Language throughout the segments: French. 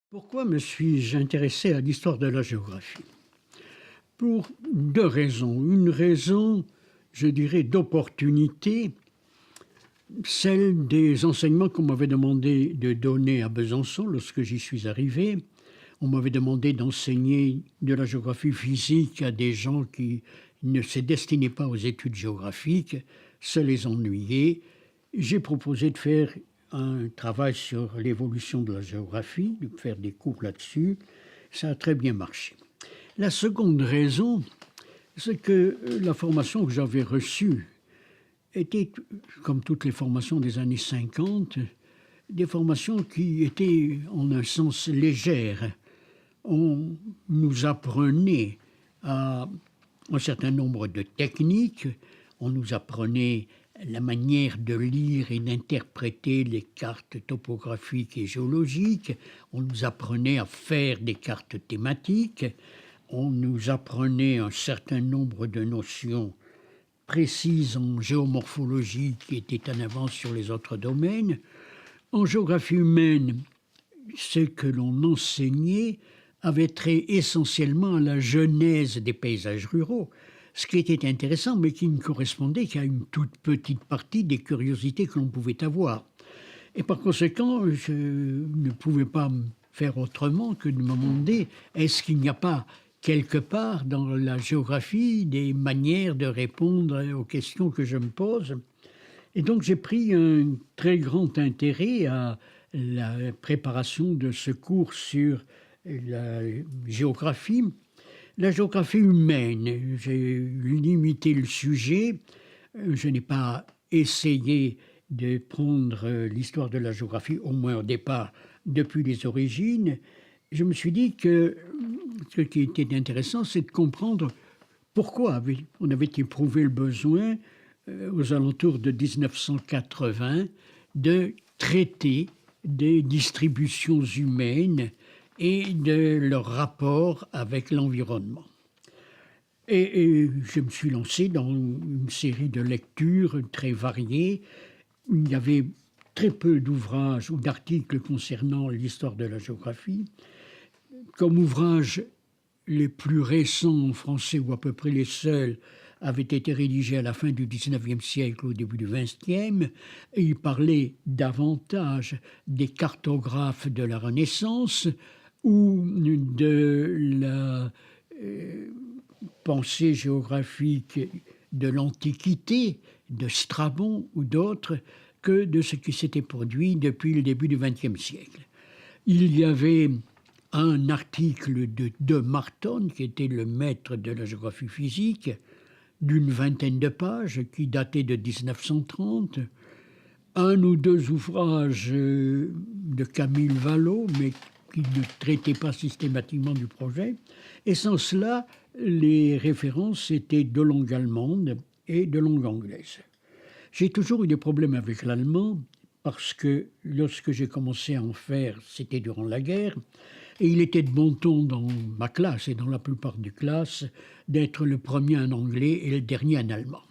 Pourquoi me suis-je intéressé à l'histoire de la géographie? Pour deux raisons. Une raison, je dirais, d'opportunité, celle des enseignements qu'on m'avait demandé de donner à Besançon lorsque j'y suis arrivé. On m'avait demandé d'enseigner de la géographie physique à des gens qui ne se destinaient pas aux études géographiques, ça les ennuyait. J'ai proposé de faire un travail sur l'évolution de la géographie, de faire des cours là-dessus. Ça a très bien marché. La seconde raison, c'est que la formation que j'avais reçue était, comme toutes les formations des années 50, des formations qui étaient en un sens légères. On nous apprenait à un certain nombre de techniques, on nous apprenait la manière de lire et d'interpréter les cartes topographiques et géologiques, on nous apprenait à faire des cartes thématiques, on nous apprenait un certain nombre de notions précises en géomorphologie qui étaient en avance sur les autres domaines. En géographie humaine, ce que l'on enseignait avait trait essentiellement à la genèse des paysages ruraux, ce qui était intéressant, mais qui ne correspondait qu'à une toute petite partie des curiosités que l'on pouvait avoir. Et par conséquent, je ne pouvais pas faire autrement que de me demander, est-ce qu'il n'y a pas quelque part dans la géographie des manières de répondre aux questions que je me pose? Et donc j'ai pris un très grand intérêt à la préparation de ce cours sur la géographie. La géographie humaine, j'ai limité le sujet, je n'ai pas essayé de prendre l'histoire de la géographie, au moins au départ, depuis les origines. Je me suis dit que ce qui était intéressant, c'est de comprendre pourquoi on avait éprouvé le besoin, aux alentours de 1980, de traiter des distributions humaines et de leur rapport avec l'environnement. Et je me suis lancé dans une série de lectures très variées. Il y avait très peu d'ouvrages ou d'articles concernant l'histoire de la géographie. Comme ouvrages les plus récents en français, ou à peu près les seuls, avaient été rédigés à la fin du XIXe siècle, au début du XXe, et ils parlaient davantage des cartographes de la Renaissance ou de la pensée géographique de l'Antiquité, de Strabon ou d'autres, que de ce qui s'était produit depuis le début du XXe siècle. Il y avait un article de Marton, qui était le maître de la géographie physique, d'une vingtaine de pages, qui datait de 1930, un ou deux ouvrages de Camille Vallot, mais qui ne traitaient pas systématiquement du projet. Et sans cela, les références étaient de langue allemande et de langue anglaise. J'ai toujours eu des problèmes avec l'allemand, parce que lorsque j'ai commencé à en faire, c'était durant la guerre, et il était de bon ton dans ma classe et dans la plupart des classes d'être le premier en anglais et le dernier en allemand.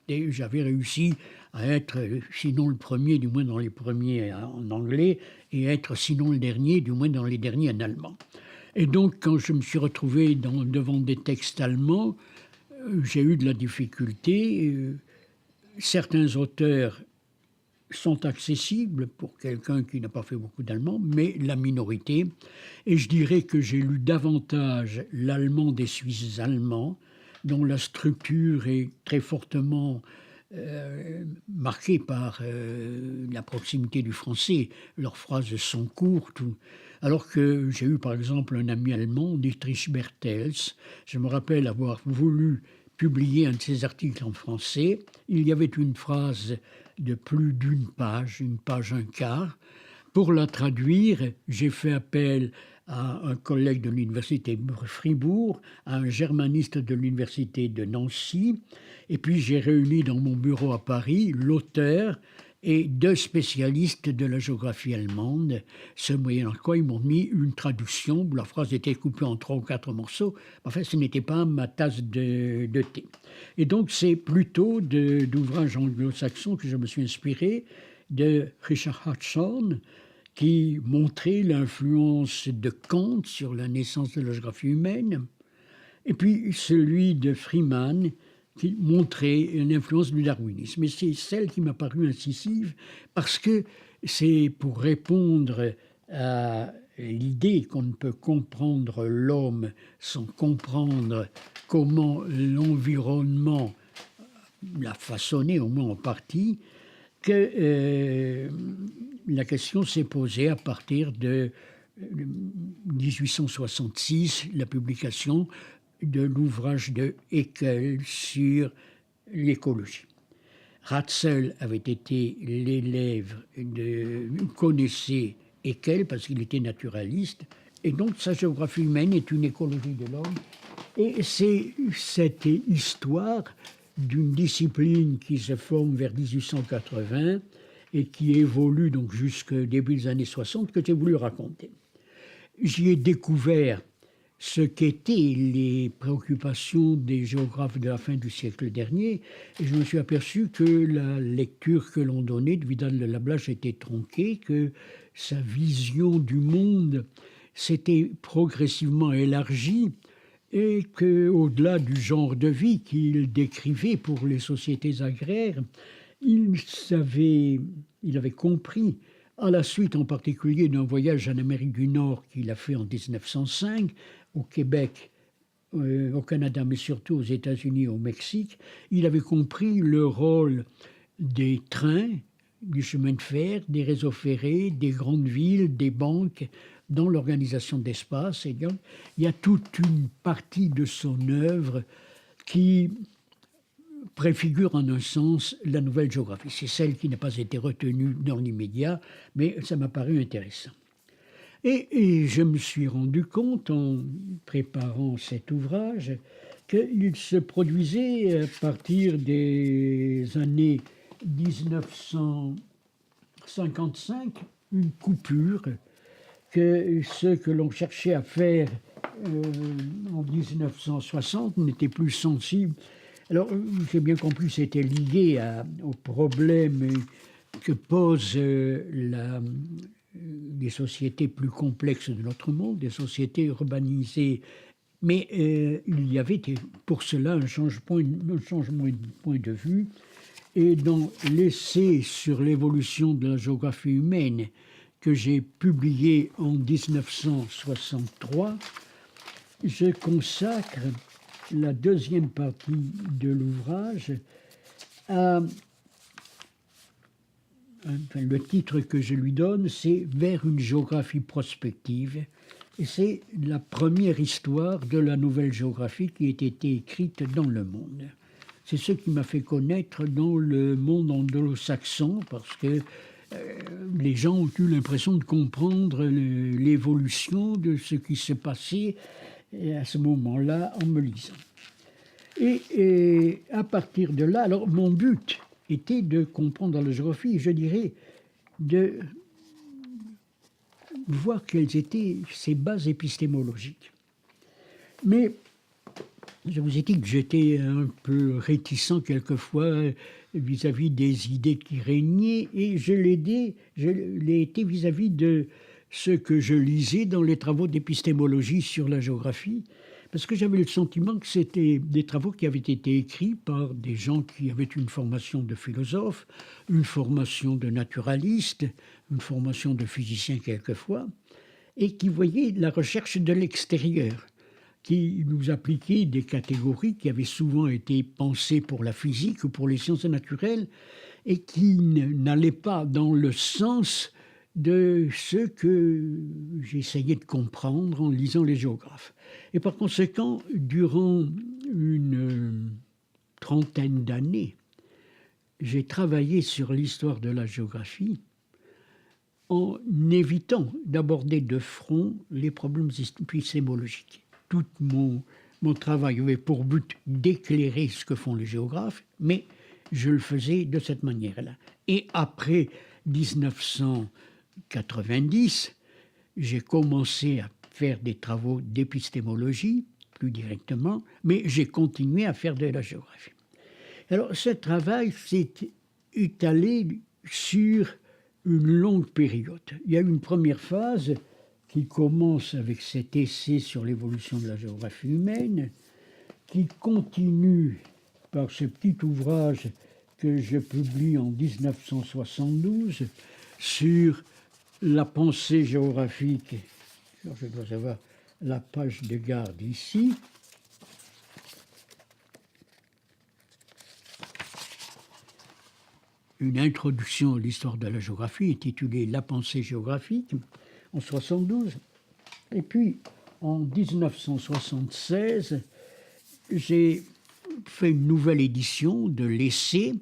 Et j'avais réussi à être, sinon le premier, du moins dans les premiers en anglais, et être sinon le dernier, du moins dans les derniers en allemand. Et donc, quand je me suis retrouvé devant des textes allemands, j'ai eu de la difficulté. Certains auteurs sont accessibles pour quelqu'un qui n'a pas fait beaucoup d'allemand, mais la minorité. Et je dirais que j'ai lu davantage l'allemand des Suisses allemands, dont la structure est très fortement marquée par la proximité du français. Leurs phrases sont courtes. Alors que j'ai eu par exemple un ami allemand, Dietrich Bertels. Je me rappelle avoir voulu publier un de ses articles en français. Il y avait une phrase de plus d'une page, une page un quart. Pour la traduire, j'ai fait appel à un collègue de l'université de Fribourg, à un germaniste de l'université de Nancy, et puis j'ai réuni dans mon bureau à Paris l'auteur et 2 spécialistes de la géographie allemande, ce moyennant quoi ils m'ont mis une traduction où la phrase était coupée en 3 ou 4 morceaux. Enfin, ce n'était pas ma tasse de thé. Et donc, c'est plutôt d'ouvrages anglo-saxons que je me suis inspiré, de Richard Hodgson, qui montrait l'influence de Kant sur la naissance de la géographie humaine, et puis celui de Freeman, qui montrait l'influence du darwinisme. Et c'est celle qui m'a paru incisive, parce que c'est pour répondre à l'idée qu'on ne peut comprendre l'homme sans comprendre comment l'environnement l'a façonné, au moins en partie, que la question s'est posée à partir de 1866, la publication de l'ouvrage de Haeckel sur l'écologie. Ratzel avait été l'élève connaissait Haeckel parce qu'il était naturaliste, et donc sa géographie humaine est une écologie de l'homme. Et c'est cette histoire d'une discipline qui se forme vers 1880 et qui évolue donc jusqu'au début des années 60 que j'ai voulu raconter. J'y ai découvert ce qu'étaient les préoccupations des géographes de la fin du siècle dernier, et je me suis aperçu que la lecture que l'on donnait de Vidal de Lablache était tronquée, que sa vision du monde s'était progressivement élargie, et qu'au-delà du genre de vie qu'il décrivait pour les sociétés agraires, il avait compris, à la suite en particulier d'un voyage en Amérique du Nord qu'il a fait en 1905, au Québec, au Canada, mais surtout aux États-Unis et au Mexique, il avait compris le rôle des trains, du chemin de fer, des réseaux ferrés, des grandes villes, des banques, dans l'organisation d'espace. Et donc, il y a toute une partie de son œuvre qui préfigure en un sens la nouvelle géographie. C'est celle qui n'a pas été retenue dans l'immédiat, mais ça m'a paru intéressant. Et je me suis rendu compte, en préparant cet ouvrage, qu'il se produisait à partir des années 1955 une coupure, que ce que l'on cherchait à faire en 1960 n'était plus sensible. Alors, j'ai bien compris que c'était lié au problème que posent les sociétés plus complexes de notre monde, des sociétés urbanisées. Mais il y avait pour cela un changement de point de vue. Et dans l'essai sur l'évolution de la géographie humaine que j'ai publié en 1963, je consacre la deuxième partie de l'ouvrage à... Enfin, le titre que je lui donne, c'est « Vers une géographie prospective ». Et c'est la première histoire de la nouvelle géographie qui a été écrite dans le monde. C'est ce qui m'a fait connaître dans le monde anglo-saxon, parce que les gens ont eu l'impression de comprendre l'évolution de ce qui se passait à ce moment-là en me lisant. Et à partir de là, alors mon but était de comprendre la géographie, je dirais, de voir quelles étaient ses bases épistémologiques. Mais je vous ai dit que j'étais un peu réticent quelquefois vis-à-vis des idées qui régnaient, et je l'ai été vis-à-vis de ce que je lisais dans les travaux d'épistémologie sur la géographie, parce que j'avais le sentiment que c'était des travaux qui avaient été écrits par des gens qui avaient une formation de philosophe, une formation de naturaliste, une formation de physicien quelquefois, et qui voyaient la recherche de l'extérieur, qui nous appliquaient des catégories qui avaient souvent été pensées pour la physique ou pour les sciences naturelles, et qui n'allaient pas dans le sens de ce que j'essayais de comprendre en lisant les géographes. Et par conséquent, durant une trentaine d'années, j'ai travaillé sur l'histoire de la géographie en évitant d'aborder de front les problèmes épistémologiques. Tout mon travail avait pour but d'éclairer ce que font les géographes, mais je le faisais de cette manière-là. Et après 1990, j'ai commencé à faire des travaux d'épistémologie, plus directement, mais j'ai continué à faire de la géographie. Alors, ce travail s'est étalé sur une longue période. Il y a eu une première phase qui commence avec cet essai sur l'évolution de la géographie humaine, qui continue par ce petit ouvrage que je publie en 1972 sur la pensée géographique. Alors, je dois avoir la page de garde ici. Une introduction à l'histoire de la géographie intitulée La pensée géographique en 1972. Et puis, en 1976, j'ai fait une nouvelle édition de l'essai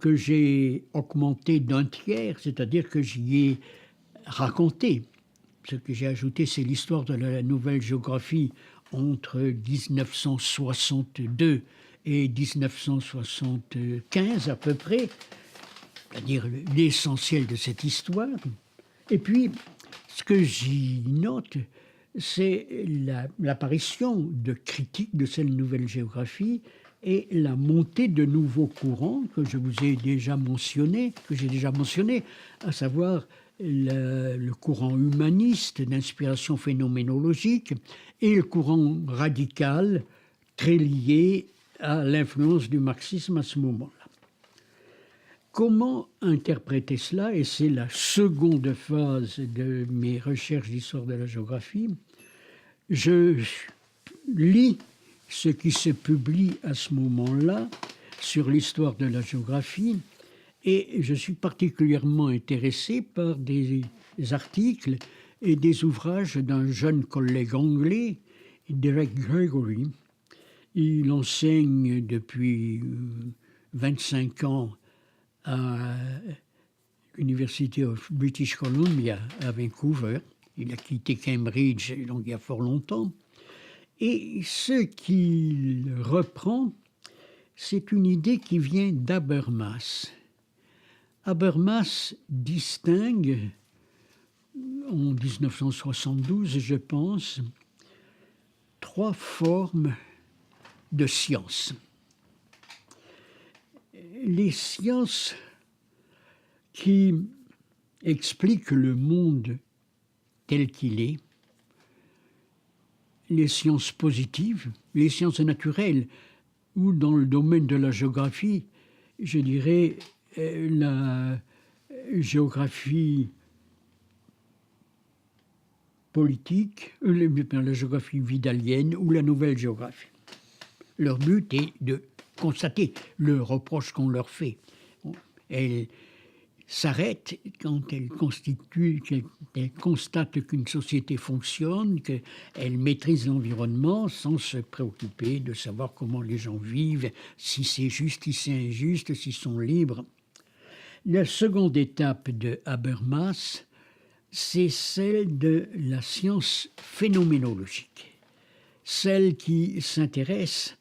que j'ai augmenté d'un tiers, c'est-à-dire que j'y ai raconté. Ce que j'ai ajouté, c'est l'histoire de la nouvelle géographie entre 1962 et 1975 à peu près, c'est-à-dire l'essentiel de cette histoire. Et puis, ce que j'y note, c'est l'apparition de critiques de cette nouvelle géographie et la montée de nouveaux courants que je vous ai déjà mentionné, à savoir le courant humaniste d'inspiration phénoménologique et le courant radical très lié à l'influence du marxisme à ce moment-là. Comment interpréter cela? Et c'est la seconde phase de mes recherches d'histoire de la géographie. Je lis ce qui se publie à ce moment-là sur l'histoire de la géographie et je suis particulièrement intéressé par des articles et des ouvrages d'un jeune collègue anglais, Derek Gregory. Il enseigne depuis 25 ans à l'University of British Columbia à Vancouver. Il a quitté Cambridge donc il y a fort longtemps. Et ce qu'il reprend, c'est une idée qui vient d'Habermas. Habermas distingue, en 1972, je pense, 3 formes de sciences. Les sciences qui expliquent le monde tel qu'il est, les sciences positives, les sciences naturelles, ou dans le domaine de la géographie, je dirais la géographie politique, la géographie vidalienne ou la nouvelle géographie. Leur but est de constater le reproche qu'on leur fait. Elles s'arrêtent quand elles constatent qu'une société fonctionne, qu'elle maîtrise l'environnement sans se préoccuper de savoir comment les gens vivent, si c'est juste, si c'est injuste, s'ils sont libres. La seconde étape de Habermas, c'est celle de la science phénoménologique, celle qui s'intéresse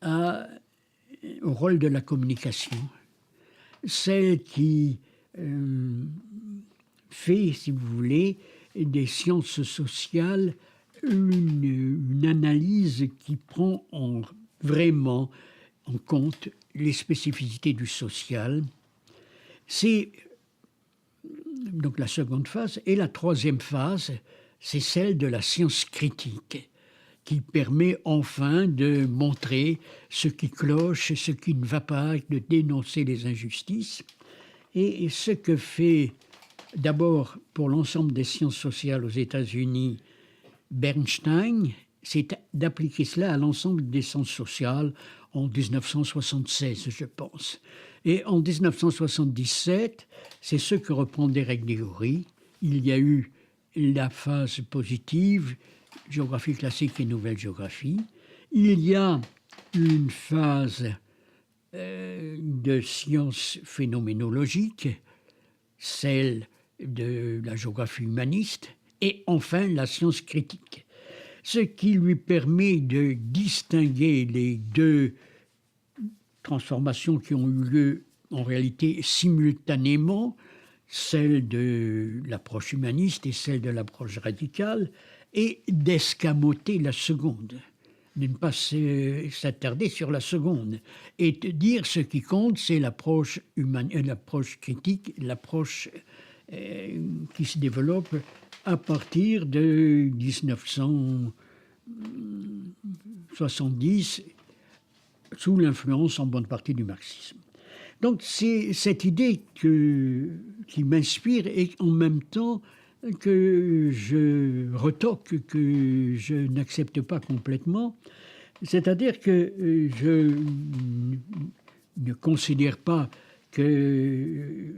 au rôle de la communication, celle qui fait, si vous voulez, des sciences sociales une analyse qui prend vraiment en compte les spécificités du social. C'est donc la seconde phase. Et la troisième phase, c'est celle de la science critique, qui permet enfin de montrer ce qui cloche, ce qui ne va pas, de dénoncer les injustices. Et ce que fait d'abord pour l'ensemble des sciences sociales aux États-Unis Bernstein, c'est d'appliquer cela à l'ensemble des sciences sociales en 1976, je pense. Et en 1977, c'est ce que reprend Derek Gregory. Il y a eu la phase positive, géographie classique et nouvelle géographie. Il y a une phase de sciences phénoménologiques, celle de la géographie humaniste, et enfin la science critique. Ce qui lui permet de distinguer les deux transformations qui ont eu lieu en réalité simultanément, celle de l'approche humaniste et celle de l'approche radicale, et d'escamoter la seconde, de ne pas s'attarder sur la seconde, et de dire ce qui compte, c'est l'approche critique, l'approche qui se développe à partir de 1970, sous l'influence en bonne partie du marxisme. Donc c'est cette idée qui m'inspire et en même temps que je retoque, que je n'accepte pas complètement. C'est-à-dire que je ne considère pas que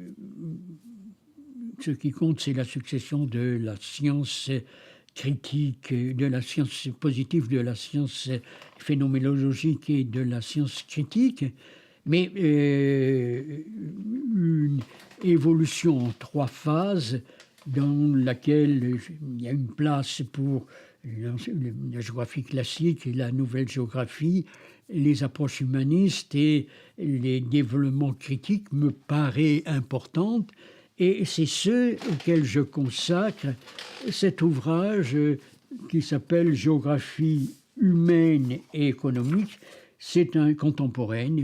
ce qui compte, c'est la succession de la science critique, de la science positive, de la science phénoménologique et de la science critique, mais une évolution en 3 phases dans laquelle il y a une place pour la géographie classique, la nouvelle géographie, les approches humanistes et les développements critiques me paraît importante. Et c'est ce auquel je consacre cet ouvrage qui s'appelle « Géographie humaine et économique ». C'est un contemporain.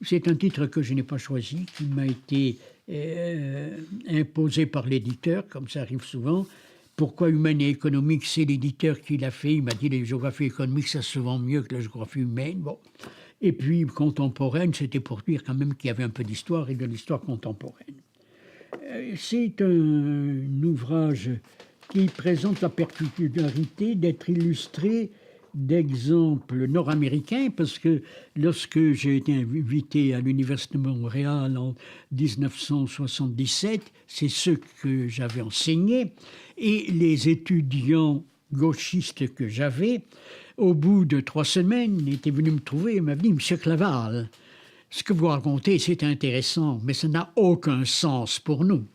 C'est un titre que je n'ai pas choisi, qui m'a été imposé par l'éditeur, comme ça arrive souvent. Pourquoi humaine et économique? C'est l'éditeur qui l'a fait. Il m'a dit les géographies économiques, ça se vend mieux que la géographie humaine. Bon. Et puis contemporaine, c'était pour dire quand même qu'il y avait un peu d'histoire et de l'histoire contemporaine. C'est un ouvrage qui présente la particularité d'être illustré d'exemples nord-américains, parce que lorsque j'ai été invité à l'Université de Montréal en 1977, c'est ce que j'avais enseigné, et les étudiants gauchistes que j'avais, au bout de 3 semaines, étaient venus me trouver et m'avaient dit « Monsieur Claval, ce que vous racontez, c'est intéressant, mais ça n'a aucun sens pour nous. »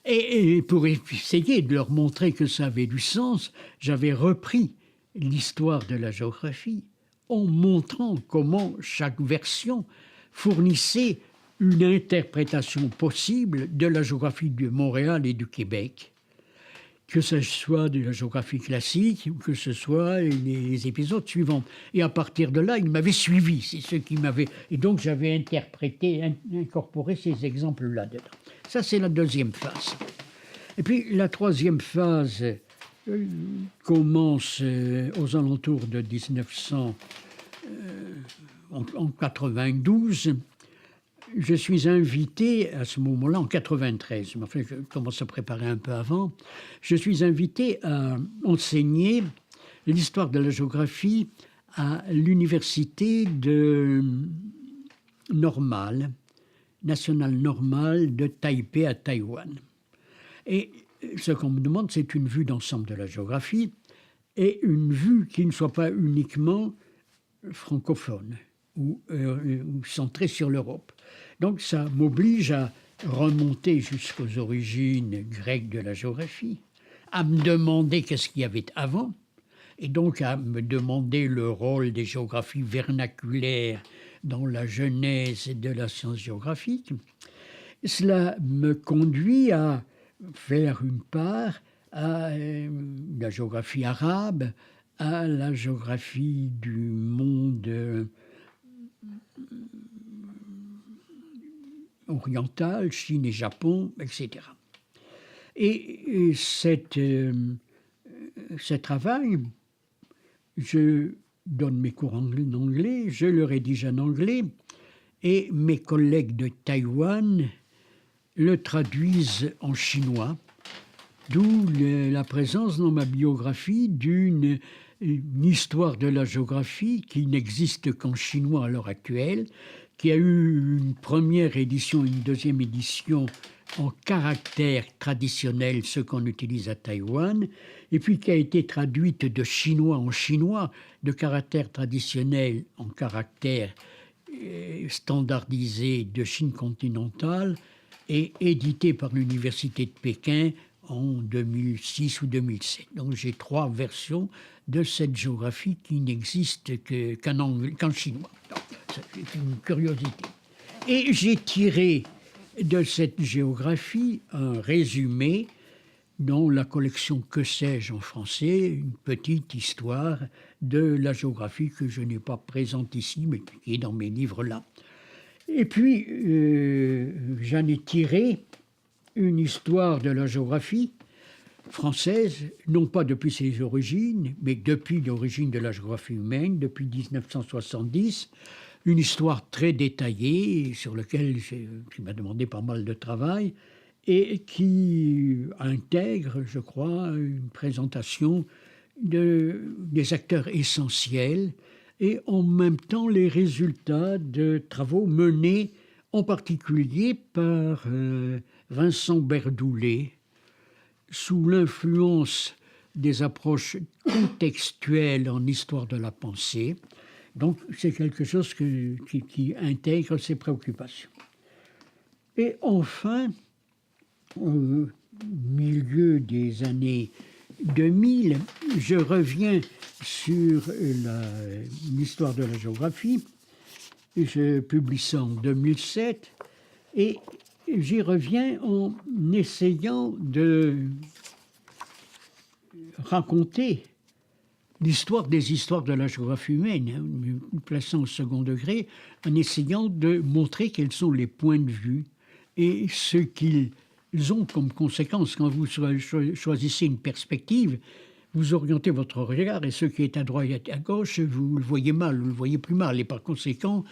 Et pour essayer de leur montrer que ça avait du sens, j'avais repris l'histoire de la géographie en montrant comment chaque version fournissait une interprétation possible de la géographie de Montréal et du Québec, que ce soit de la géographie classique ou que ce soit les épisodes suivants. Et à partir de là, ils m'avaient suivi, c'est ce qui m'avait... Et donc j'avais incorporé ces exemples-là dedans. Ça, c'est la deuxième phase. Et puis la troisième phase commence aux alentours de 1992. Je suis invité à ce moment-là, en 93, mais enfin je commence à préparer un peu avant, je suis invité à enseigner l'histoire de la géographie à l'université nationale normale de Taipei à Taïwan. Et ce qu'on me demande, c'est une vue d'ensemble de la géographie et une vue qui ne soit pas uniquement francophone ou centrée sur l'Europe. Donc ça m'oblige à remonter jusqu'aux origines grecques de la géographie, à me demander qu'est-ce qu'il y avait avant, et donc à me demander le rôle des géographies vernaculaires dans la genèse de la science géographique. Cela me conduit à faire une part à la géographie arabe, à la géographie du monde oriental, Chine et Japon, etc. Et ce travail, je donne mes cours en anglais, je le rédige en anglais, et mes collègues de Taïwan le traduisent en chinois, d'où la présence dans ma biographie d'une histoire de la géographie qui n'existe qu'en chinois à l'heure actuelle, qui a eu une première édition, une deuxième édition en caractère traditionnel, ce qu'on utilise à Taïwan, et puis qui a été traduite de chinois en chinois, de caractère traditionnel en caractère standardisé de Chine continentale, et édité par l'Université de Pékin en 2006 ou 2007. Donc j'ai 3 versions de cette géographie qui n'existe qu'en chinois. Donc, c'est une curiosité. Et j'ai tiré de cette géographie un résumé dans la collection Que sais-je en français, une petite histoire de la géographie que je n'ai pas présente ici, mais qui est dans mes livres là. Et puis, j'en ai tiré une histoire de la géographie française, non pas depuis ses origines, mais depuis l'origine de la géographie humaine, depuis 1970, une histoire très détaillée sur laquelle qui m'a demandé pas mal de travail et qui intègre, je crois, une présentation des acteurs essentiels et en même temps les résultats de travaux menés en particulier par Vincent Berdoulet, sous l'influence des approches contextuelles en histoire de la pensée. Donc c'est quelque chose qui intègre ses préoccupations. Et enfin, au milieu des années 2000, je reviens sur l'histoire de la géographie. Je publie ça en 2007 et j'y reviens en essayant de raconter l'histoire des histoires de la géographie humaine, me plaçant au second degré, en essayant de montrer quels sont les points de vue et ce qu'ils ont comme conséquence. Quand vous choisissez une perspective, vous orientez votre regard et ce qui est à droite et à gauche, vous le voyez mal, vous le voyez plus mal. Et par conséquent,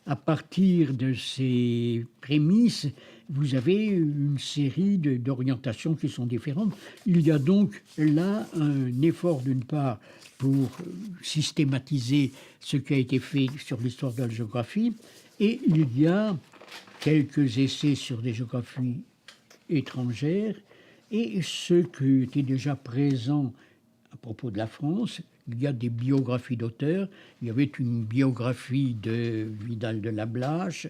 à partir de ces prémices, vous avez une série d'orientations qui sont différentes. Il y a donc là un effort d'une part pour systématiser ce qui a été fait sur l'histoire de la géographie, et il y a quelques essais sur des géographies étrangères, et ce qui était déjà présent à propos de la France. Il y a des biographies d'auteurs. Il y avait une biographie de Vidal de la Blache,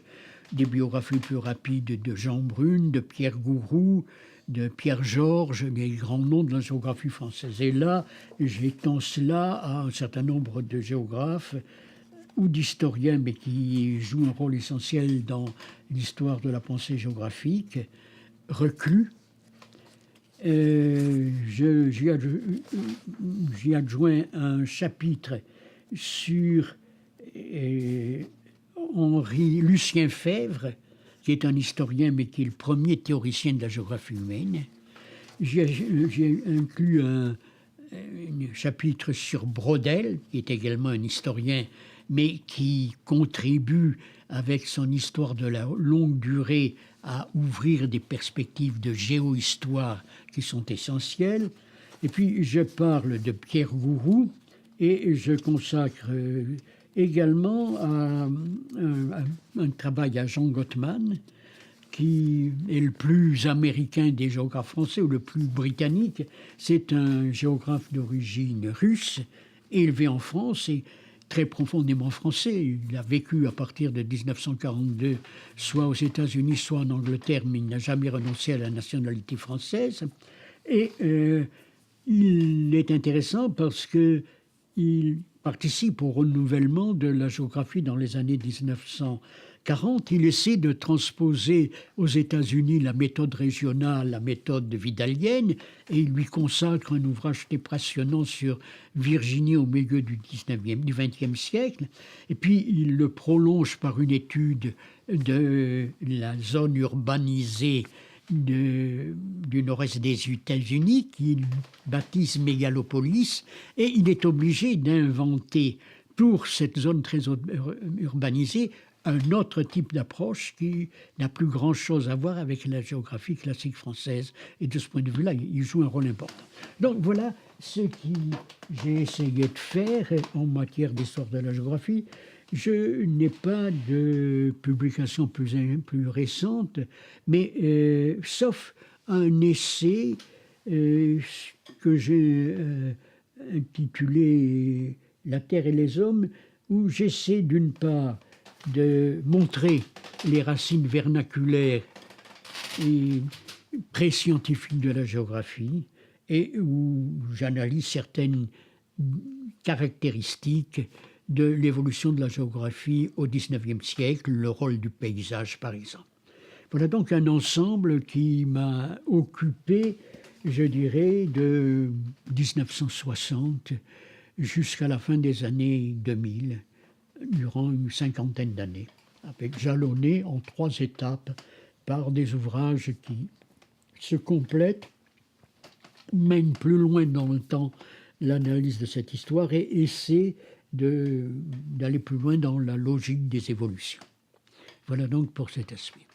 des biographies plus rapides de Jean Brune, de Pierre Gouroux, de Pierre Georges, des grands noms de la géographie française. Et là, j'étends cela à un certain nombre de géographes ou d'historiens, mais qui jouent un rôle essentiel dans l'histoire de la pensée géographique, reclus. J'y adjoins un chapitre sur Lucien Febvre, qui est un historien, mais qui est le premier théoricien de la géographie humaine. J'ai inclus un chapitre sur Braudel, qui est également un historien, mais qui contribue avec son histoire de la longue durée à ouvrir des perspectives de géohistoire qui sont essentielles. Et puis je parle de Pierre Gouroux et je consacre également un travail à Jean Gottman, qui est le plus américain des géographes français, ou le plus britannique. C'est un géographe d'origine russe, élevé en France et très profondément français. Il a vécu à partir de 1942, soit aux États-Unis, soit en Angleterre, mais il n'a jamais renoncé à la nationalité française. Et il est intéressant parce qu'il participe au renouvellement de la géographie dans les années 1940. Il essaie de transposer aux États-Unis la méthode régionale, la méthode vidalienne, et il lui consacre un ouvrage très passionnant sur Virginie au milieu du XXe siècle. Et puis il le prolonge par une étude de la zone urbanisée du nord-est des États-Unis, qu'il baptise Mégalopolis, et il est obligé d'inventer pour cette zone très urbanisée un autre type d'approche qui n'a plus grand-chose à voir avec la géographie classique française. Et de ce point de vue-là, il joue un rôle important. Donc voilà ce que j'ai essayé de faire en matière d'histoire de la géographie. Je n'ai pas de publication plus récente, mais sauf un essai que j'ai intitulé « La Terre et les hommes », où j'essaie d'une part de montrer les racines vernaculaires et pré-scientifiques de la géographie, et où j'analyse certaines caractéristiques de l'évolution de la géographie au XIXe siècle, le rôle du paysage par exemple. Voilà donc un ensemble qui m'a occupé, je dirais, de 1960 jusqu'à la fin des années 2000, durant une cinquantaine d'années, avec jalonné en 3 étapes par des ouvrages qui se complètent, mènent plus loin dans le temps l'analyse de cette histoire et essaient d'aller plus loin dans la logique des évolutions. Voilà donc pour cet aspect.